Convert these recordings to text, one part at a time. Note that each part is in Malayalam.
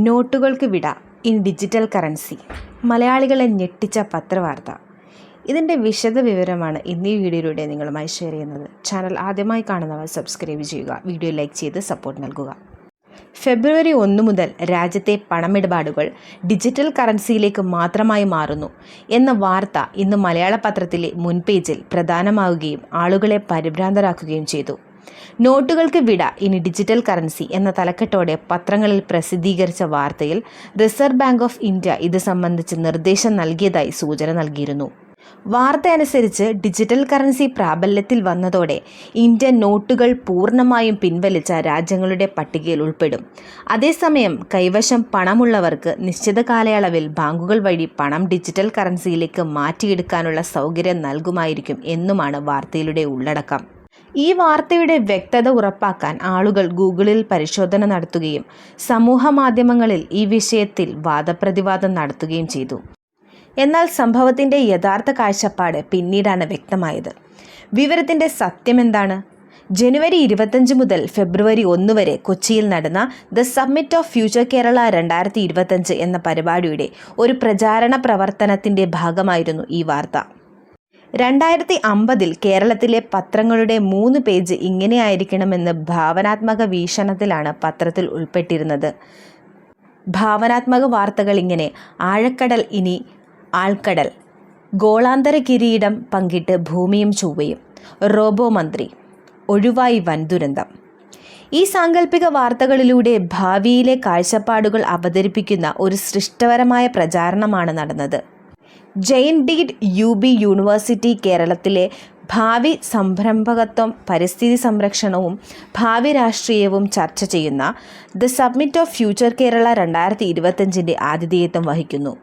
നോട്ടുകൾക്ക് വിട ഇൻ ഡിജിറ്റൽ കറൻസി. മലയാളികളെ ഞെട്ടിച്ച പത്രവാർത്ത. ഇതിൻ്റെ വിശദ വിവരമാണ് ഇന്നീ വീഡിയോയിലൂടെ നിങ്ങളുമായി ഷെയർ ചെയ്യുന്നത്. ചാനൽ ആദ്യമായി കാണുന്നവർ സബ്സ്ക്രൈബ് ചെയ്യുക, വീഡിയോ ലൈക്ക് ചെയ്ത് സപ്പോർട്ട് നൽകുക. ഫെബ്രുവരി 1 മുതൽ രാജ്യത്തെ പണമിടപാടുകൾ ഡിജിറ്റൽ കറൻസിയിലേക്ക് മാത്രമായി മാറുന്നു എന്ന വാർത്ത ഇന്ന് മലയാള പത്രത്തിലെ മുൻപേജിൽ പ്രധാനമാവുകയും ആളുകളെ പരിഭ്രാന്തരാക്കുകയും ചെയ്തു. നോട്ടുകൾക്ക് വിട ഇനി ഡിജിറ്റൽ കറൻസി എന്ന തലക്കെട്ടോടെ പത്രങ്ങളിൽ പ്രസിദ്ധീകരിച്ച വാർത്തയിൽ റിസർവ് ബാങ്ക് ഓഫ് ഇന്ത്യ ഇത് സംബന്ധിച്ച് നിർദ്ദേശം നൽകിയതായി സൂചന നൽകിയിരുന്നു. വാർത്തയനുസരിച്ച് ഡിജിറ്റൽ കറൻസി പ്രാബല്യത്തിൽ വന്നതോടെ ഇന്ത്യൻ നോട്ടുകൾ പൂർണ്ണമായും പിൻവലിച്ച രാജ്യങ്ങളുടെ പട്ടികയിൽ ഉൾപ്പെടും. അതേസമയം കൈവശം പണമുള്ളവർക്ക് നിശ്ചിത കാലയളവിൽ ബാങ്കുകൾ വഴി പണം ഡിജിറ്റൽ കറൻസിയിലേക്ക് മാറ്റിയെടുക്കാനുള്ള സൗകര്യം നൽകുമായിരിക്കും എന്നുമാണ് വാർത്തയിലൂടെ ഉള്ളടക്കം. ഈ വാർത്തയുടെ വ്യക്തത ഉറപ്പാക്കാൻ ആളുകൾ ഗൂഗിളിൽ പരിശോധന നടത്തുകയും സമൂഹ മാധ്യമങ്ങളിൽ ഈ വിഷയത്തിൽ വാദപ്രതിവാദം നടത്തുകയും ചെയ്തു. എന്നാൽ സംഭവത്തിൻ്റെ യഥാർത്ഥ കാഴ്ചപ്പാട് പിന്നീടാണ് വ്യക്തമായത്. വിവരത്തിൻ്റെ സത്യമെന്താണ്? ജനുവരി 25 മുതൽ ഫെബ്രുവരി 1 വരെ കൊച്ചിയിൽ നടന്ന the summit of future Kerala 2025 എന്ന പരിപാടിയുടെ ഒരു പ്രചാരണ പ്രവർത്തനത്തിൻ്റെ ഭാഗമായിരുന്നു ഈ വാർത്ത. 2050 കേരളത്തിലെ പത്രങ്ങളുടെ 3 പേജ് ഇങ്ങനെയായിരിക്കണമെന്ന് ഭാവനാത്മക വീക്ഷണത്തിലാണ് പത്രത്തിൽ ഉൾപ്പെട്ടിരുന്നത്. ഭാവനാത്മക വാർത്തകൾ ഇങ്ങനെ: ആഴക്കടൽ ഇനി ആൾക്കടൽ, ഗോളാന്തര കിരീടം പങ്കിട്ട് ഭൂമിയും ചൊവ്വയും, റോബോ മന്ത്രി, ഒഴിവായി വൻ ദുരന്തം. ഈ സാങ്കല്പിക വാർത്തകളിലൂടെ ഭാവിയിലെ കാഴ്ചപ്പാടുകൾ അവതരിപ്പിക്കുന്ന ഒരു സൃഷ്ടപരമായ പ്രചാരണമാണ് നടന്നത്. ജെയിൻ ഡീഡ് UB യൂണിവേഴ്സിറ്റി കേരളത്തിലെ ഭാവി സംരംഭകത്വം, പരിസ്ഥിതി സംരക്ഷണവും ഭാവി രാഷ്ട്രീയവും ചർച്ച ചെയ്യുന്ന the summit of future Kerala 2025 ആതിഥേയത്വം വഹിക്കുന്നു.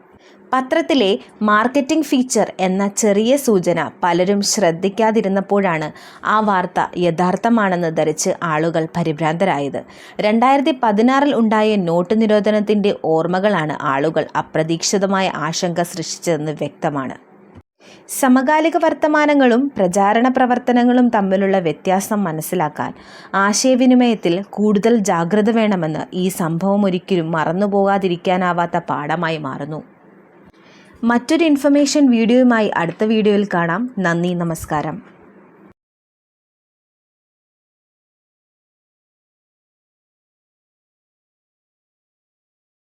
പത്രത്തിലെ മാർക്കറ്റിംഗ് ഫീച്ചർ എന്ന ചെറിയ സൂചന പലരും ശ്രദ്ധിക്കാതിരുന്നപ്പോഴാണ് ആ വാർത്ത യഥാർത്ഥമാണെന്ന് ധരിച്ച് ആളുകൾ പരിഭ്രാന്തരായത്. 2016 ഉണ്ടായ നോട്ട് നിരോധനത്തിൻ്റെ ഓർമ്മകളാണ് ആളുകൾ അപ്രതീക്ഷിതമായ ആശങ്ക സൃഷ്ടിച്ചതെന്ന് വ്യക്തമാണ്. സമകാലിക വർത്തമാനങ്ങളും പ്രചാരണ പ്രവർത്തനങ്ങളും തമ്മിലുള്ള വ്യത്യാസം മനസ്സിലാക്കാൻ ആശയവിനിമയത്തിൽ കൂടുതൽ ജാഗ്രത വേണമെന്ന് ഈ സംഭവം ഒരിക്കലും മറന്നുപോകാതിരിക്കാനാവാത്ത പാഠമായി മാറുന്നു. മറ്റൊരു ഇൻഫർമേഷൻ വീഡിയോയുമായി അടുത്ത വീഡിയോയിൽ കാണാം. നന്ദി, നമസ്കാരം.